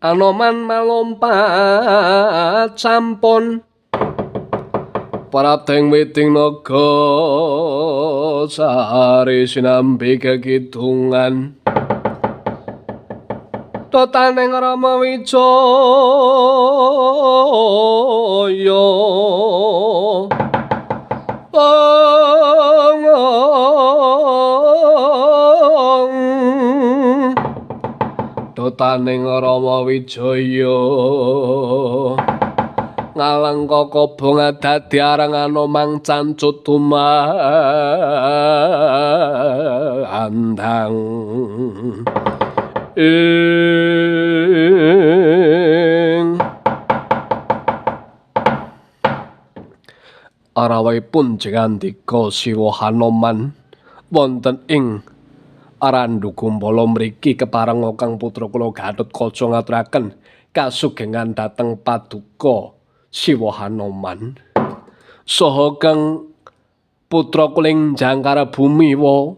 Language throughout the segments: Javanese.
Anoman malompat sampun Parateng witing naga sari sinambi kekidungan Totaning Rama Wijaya Totaning Rama Wijaya ngalengka kobong dadi arang anomang cancut tumandang arawahipun jengandika Siwa Hanoman wonten ing Arandu Gumbala mriki keparenga Kang putra kula Gatotkaca ngaturaken kasugengan dhateng paduka Siwa Hanoman saha Kang putra kuling jangkara bumi wa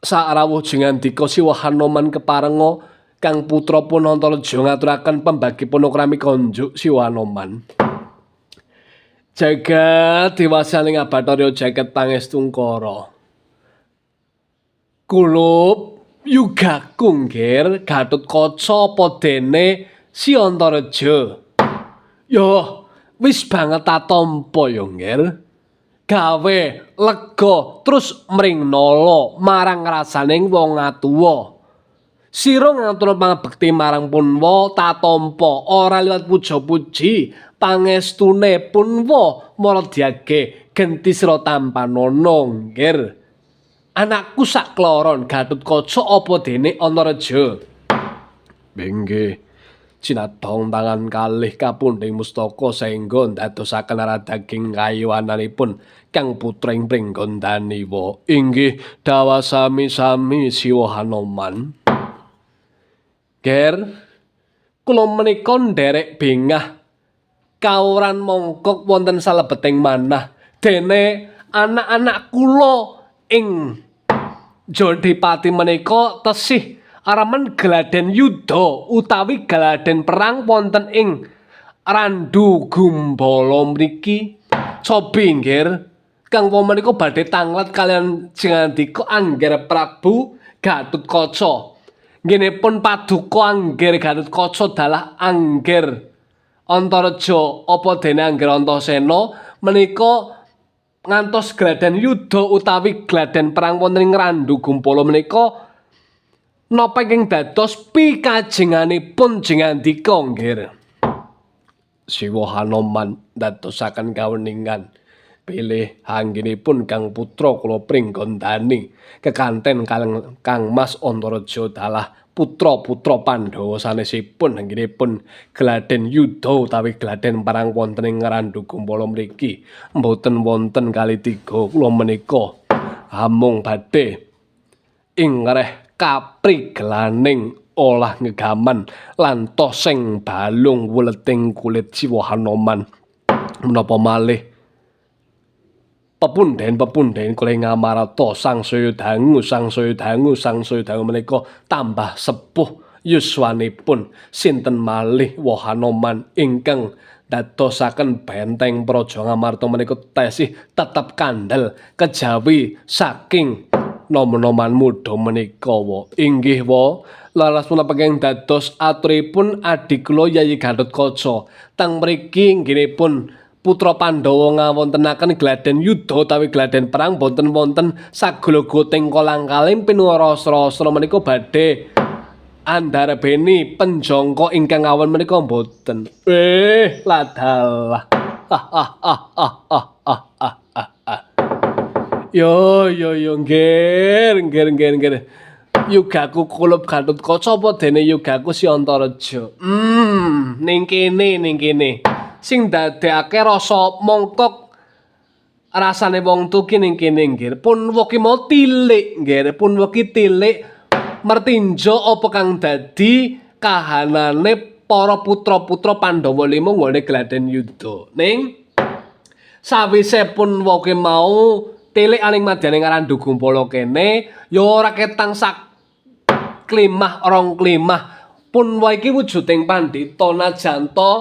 sarawuh jengandika Siwa Hanoman keparenga Kang putra Punantaraja ngaturaken pembagi punokrami konjuk Siwa Hanoman jagat diwasaning Abathara jagat pangestungkara kulup yugaku nggir Gatotkaca apa dene Si Antaraja ya wis banget tatampa ya nggir gawe lega terus mringnala marang rasaning wong atuwa sira ngatur pangabekti marang Punwa tatampa ora liwat puja-puji pangestune Punwa maradhyake genti sira tampanana nggir anakku sakloron Gatotkaca apa dene Antaraja nggih cinatong tangan kalih kapundhing mustaka saengga ndadosaken arah daging kayuwananipun Kang putra ing pringgondaniwa inggih dawa sami-sami Siwa Hanoman Ger kula menika nderek bengah kawuran mongkok wonten salebeting manah dene anak-anak kula ing Jodipati menika tesih araman geladen yuda utawi geladen perang wonten ing Randu Gumbala mriki cobi nggir kang menika badhe tanglet kalian jengandika Angger Prabu Gatotkaca nggihipun paduka Angger Gatotkaca dalah Angger Antaraja apa dene Angger Antasena menika ngantos geladen yuda utawi geladen perang wonten ing Randu Gumbala menika napa ingkang dados pikajenganipun jengandika nggir Siwa Hanoman ndadosaken kaweningan pilih anggenipun Kang putra kula pringgondani kekanten Kang Mas Antaraja dalah putra-putra Pandhawa sanesipun anggenipun geladen yuda utawi geladen perang wonten ing Randu Gumbala mriki mboten wonten kali tiga kula menika amung badhe ing reh kaprigelaning olah ngegaman lan toseng balung wuleting kulit Siwa Hanoman menapa malih pepundhen kula ngamarta sangsaya dangu menika tambah sepuh yuswanipun sinten malih Wa Hanoman ingkang dadosaken benteng Praja Ngamarta menika tasih tetep kandel kejawi saking nom-noman muda menika wa inggih wa laras punapa kenging dados aturipun adik kula Yayi Gatotkaca teng mriki nggenipun putra Pandhawa ngawontenaken geladen yuda utawi geladen perang wonten-wonten sagala-goting kolang-kaling pinuwara-asra menika badhe andarbeni penjangka ingkang awon menika mboten ladalah Yo nggir. Yugaku kulup Gatotkaca apa dene yugaku Si Antaraja. Ning kene. Sing dadekake rasa mongkok rasane wong tuki ning kene nggir. Punwa ki mau tilik nggir. Punwa ki tilik mertinjo apa kang dadi kahanane para putra-putra Pandhawa 5 nggone geladen yuda. Ning sawise Punwa ki mau tilik aling madyaning Randu Gumbala kene ya ora ketang sak klimah rong klimah Punwa iki wujuding pandhita najanta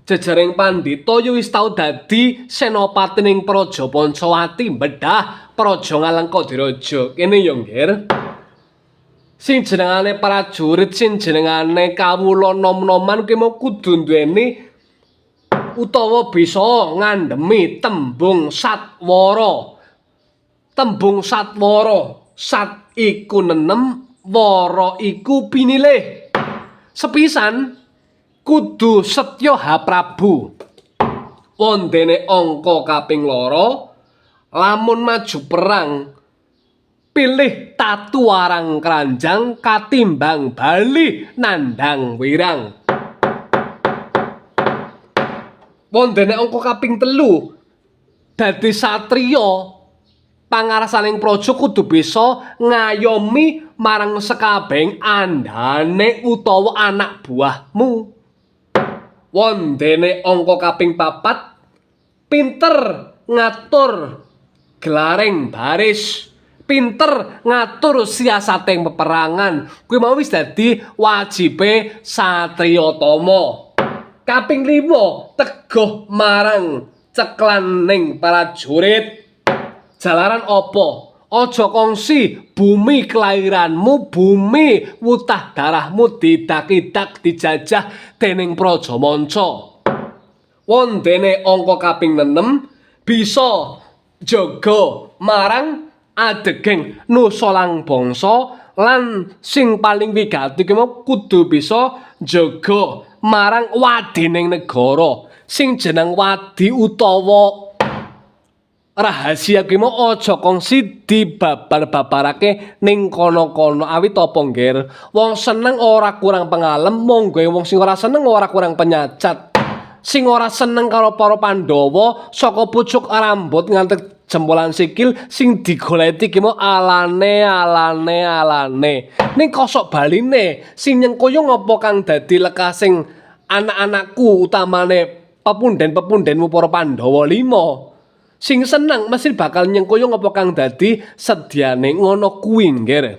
jejering pandhita ya wis tau dadi senopatining Praja Pancawati mbedhah Praja Ngalengkadiraja. Kene ya, Nggir. Sing jenengane prajurit, sing jenengane kawula nom-noman kuwi mau kudu duweni utawa bisa ngandhemi tembung satwara. Tembung satwara, sat iku nenem, wara iku pinilih. Sepisan kudu setya ha Prabu. Wondene angka kaping 2, lamun maju perang pilih tatu arang keranjang katimbang bali nandhang wirang. Wondene angka kaping 3, dadi satriya pangarasaning praja kudu bisa ngayomi marang sekabehing andhane utawa anak buahmu. Wondene angka kaping 4, pinter ngatur gelaring baris, pinter ngatur siasating peperangan. Kuwi mau wis dadi wajibe satriya tama. Kaping 5, teguh marang ceklaning prajurit. Jalaran apa? Aja kongsi bumi kelairanmu, bumi wutah darahmu didak-idak dijajah dening Praja Manca. Wondene angka kaping 6, bisa jaga marang adeging nusalang bangsa lan sing paling wigati ki kudu bisa jaga marang wadining negara. Sing jeneng wadi utawa rahasia ki aja kongsi dibabar-babarake ning kono-kono. Awit apa, Nggir? Wong seneng ora kurang pengalem, monggo wong sing ora seneng ora kurang penyacat. Sing ora seneng karo para Pandhawa saka pucuk rambut nganti jempolan sikil sing digoleti ki alane. Ning kosok baline sing nyengkuyung apa kang dadi lekasing anak-anakku utamane pepunden-pepundenmu para Pandhawa 5. Sing seneng mesti bakal nyengkuyung apa kang dadi sedyane ngono kuwi, Nggir.